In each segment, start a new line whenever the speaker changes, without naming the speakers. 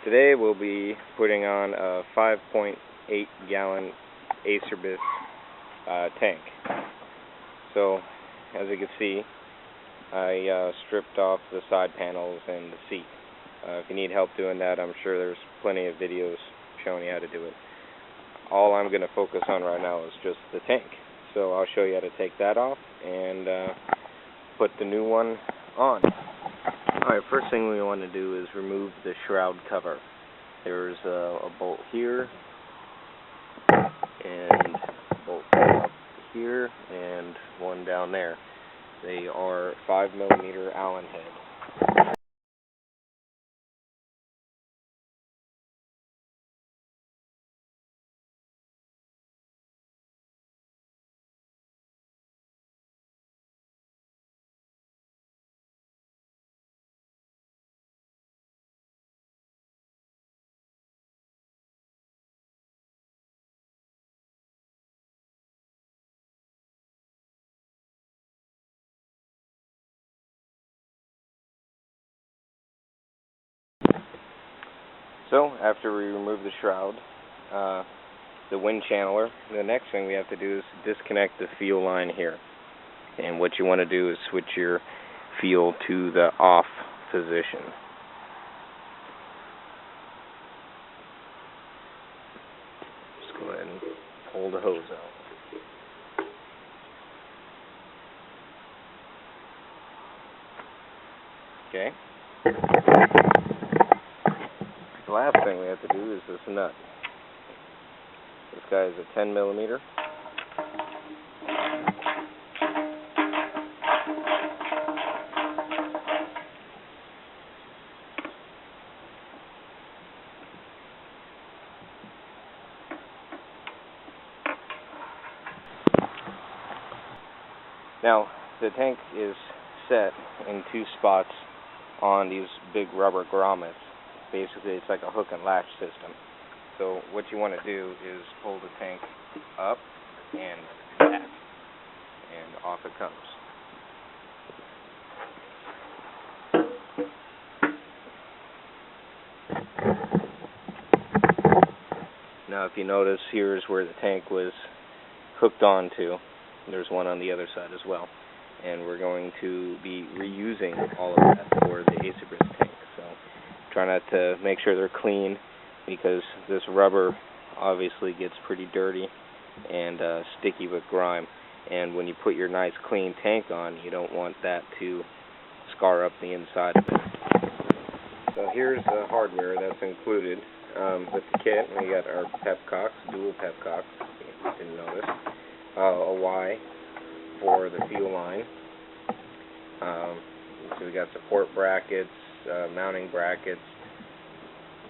Today we'll be putting on a 5.8 gallon Acerbis tank. So, as you can see, I stripped off the side panels and the seat. If you need help doing that, I'm sure there's plenty of videos showing you how to do it. All I'm going to focus on right now is just the tank. So I'll show you how to take that off and put the new one on. Alright, first thing we want to do is remove the shroud cover. There's a bolt here, and a bolt up here, and one down there. They are 5mm Allen head. So, after we remove the shroud, the wind channeler, the next thing we have to do is disconnect the fuel line here. And what you want to do is switch your fuel to the off position. Just go ahead and pull the hose out. Okay. The last thing we have to do is this nut. This guy is a 10mm. Now, the tank is set in two spots on these big rubber grommets. Basically, it's like a hook and latch system. So what you want to do is pull the tank up and back, and off it comes. Now, if you notice, here's where the tank was hooked onto. There's one on the other side as well. And we're going to be reusing all of that for the Acerbis tank. So try not to make sure they're clean, because this rubber obviously gets pretty dirty and sticky with grime. And when you put your nice clean tank on, you don't want that to scar up the inside of it. So here's the hardware that's included with the kit. We got our petcocks, dual petcocks, if you didn't notice. A Y for the fuel line. So we got support brackets, mounting brackets,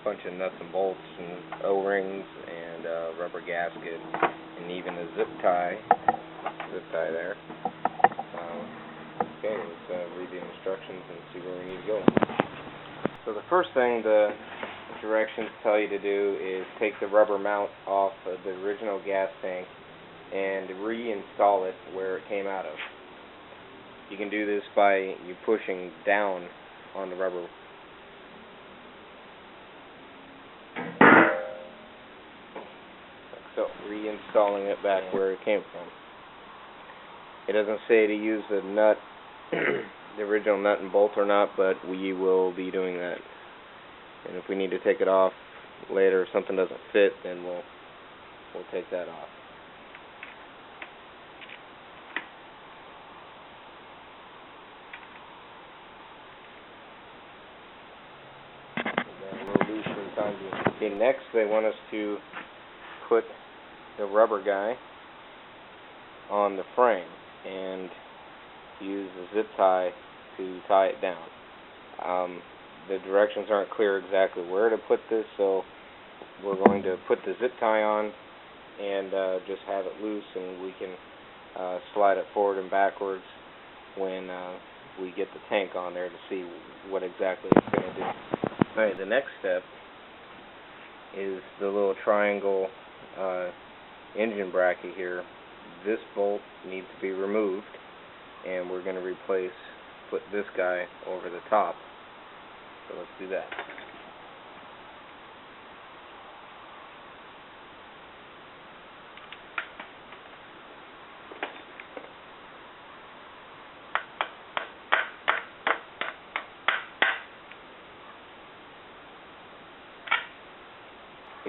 a bunch of nuts and bolts and O-rings, and rubber gasket, and even a zip tie there. Okay, let's read the instructions and see where we need to go. So the first thing the directions tell you to do is take the rubber mount off of the original gas tank and reinstall it where it came out of. You can do this by you pushing down on the rubber. So, reinstalling it back where it came from. It doesn't say to use the nut, the original nut and bolt or not, but we will be doing that. And if we need to take it off later, if something doesn't fit, then we'll take that off. Okay, next they want us to put the rubber guy on the frame and use a zip tie to tie it down. The directions aren't clear exactly where to put this, so we're going to put the zip tie on and just have it loose, and we can slide it forward and backwards when we get the tank on there to see what exactly it's going to do. Alright, the next step is the little triangle engine bracket here. This bolt needs to be removed, and we're going to put this guy over the top. So let's do that.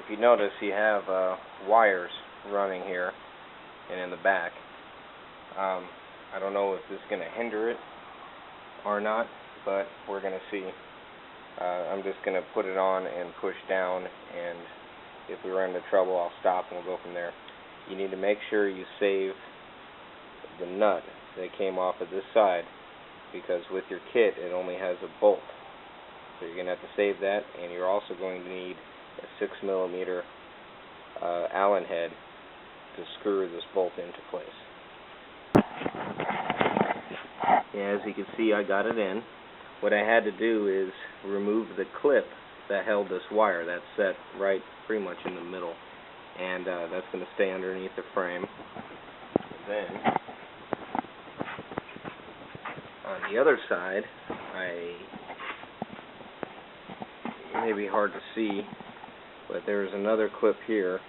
if you notice, you have wires running here and in the back. I don't know if this is going to hinder it or not, but we're going to see. I'm just going to put it on and push down, and if we run into trouble, I'll stop and we'll go from there. You need to make sure you save the nut that came off of this side, because with your kit it only has a bolt. So you're going to have to save that, and you're also going to need a 6mm Allen head to screw this bolt into place. Yeah, as you can see, I got it in. What I had to do is remove the clip that held this wire. That's set right pretty much in the middle, and that's going to stay underneath the frame. Then on the other side, it may be hard to see, but there's another clip here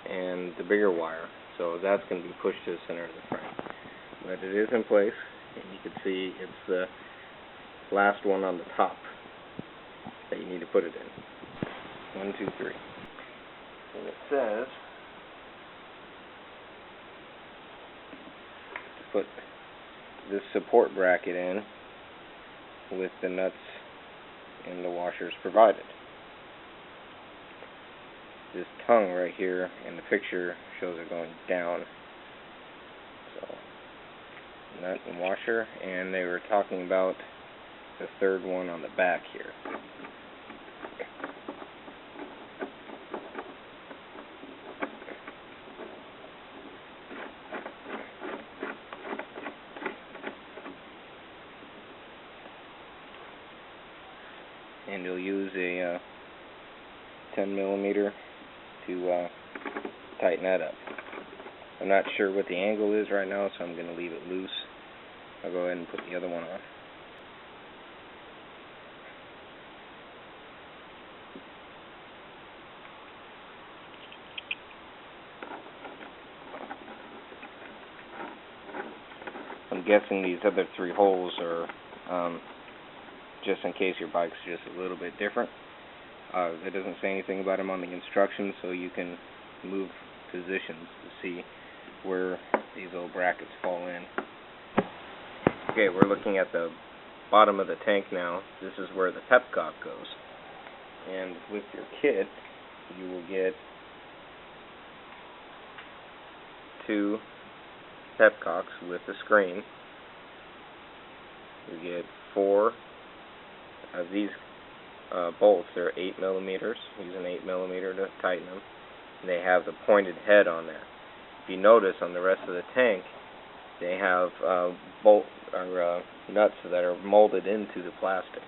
and the bigger wire, so that's going to be pushed to the center of the frame. But it is in place, and you can see it's the last one on the top that you need to put it in. 1, 2, 3. And it says to put this support bracket in with the nuts and the washers provided. This tongue right here in the picture shows it going down. So, nut and washer, and they were talking about the third one on the back here. And you'll use a 10mm to tighten that up. I'm not sure what the angle is right now, so I'm going to leave it loose. I'll go ahead and put the other one on. I'm guessing these other 3 holes are just in case your bike's just a little bit different. It doesn't say anything about them on the instructions, so you can move positions to see where these little brackets fall in. Okay, we're looking at the bottom of the tank now. This is where the petcock goes. And with your kit, you will get 2 petcocks with the screen. You get 4 of these bolts. They're 8mm. Use an 8mm to tighten them. And they have the pointed head on there. If you notice on the rest of the tank, they have nuts that are molded into the plastic.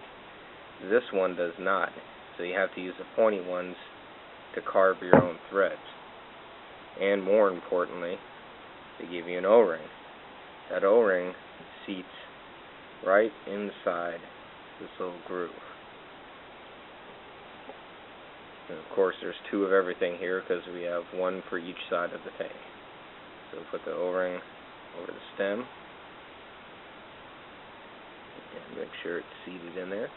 This one does not, so you have to use the pointy ones to carve your own threads. And more importantly, they give you an O-ring. That O-ring seats right inside this little groove. And of course there's 2 of everything here because we have 1 for each side of the tank. So put the O-ring over the stem and make sure it's seated in there.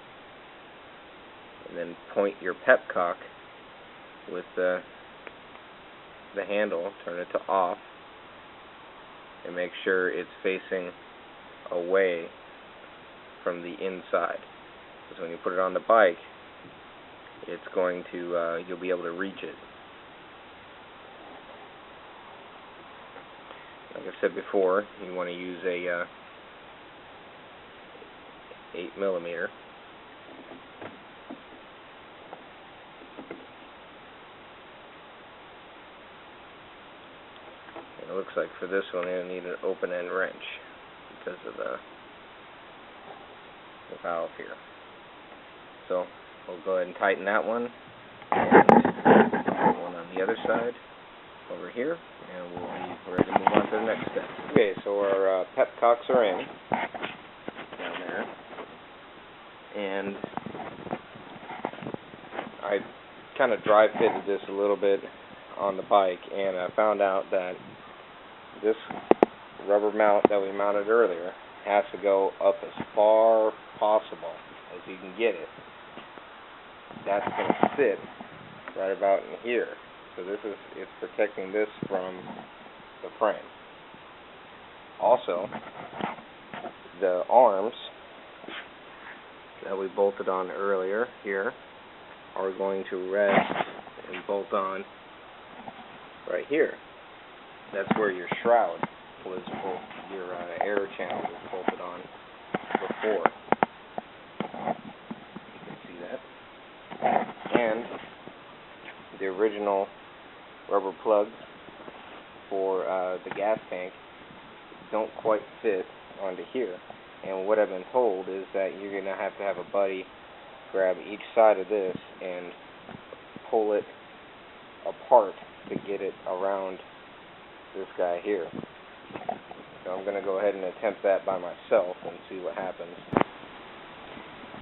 And then point your petcock with the handle, turn it to off, and make sure it's facing away from the inside. Because when you put it on the bike, it's going to, you'll be able to reach it. Like I said before, you want to use a 8mm. And it looks like for this one, you'll need an open-end wrench because of the valve here. So we'll go ahead and tighten that one, and one on the other side over here, and we'll be ready to move on to the next step. Okay, so our petcocks are in down there, and I kind of dry fitted this a little bit on the bike, and I found out that this rubber mount that we mounted earlier has to go up as far possible as you can get it. That's going to sit right about in here. So it's protecting this from the frame. Also, the arms that we bolted on earlier here are going to rest and bolt on right here. That's where your shroud was your air channel was bolted on before. You can see that. And the original rubber plugs for the gas tank don't quite fit onto here. And what I've been told is that you're going to have a buddy grab each side of this and pull it apart to get it around this guy here. So I'm going to go ahead and attempt that by myself and see what happens.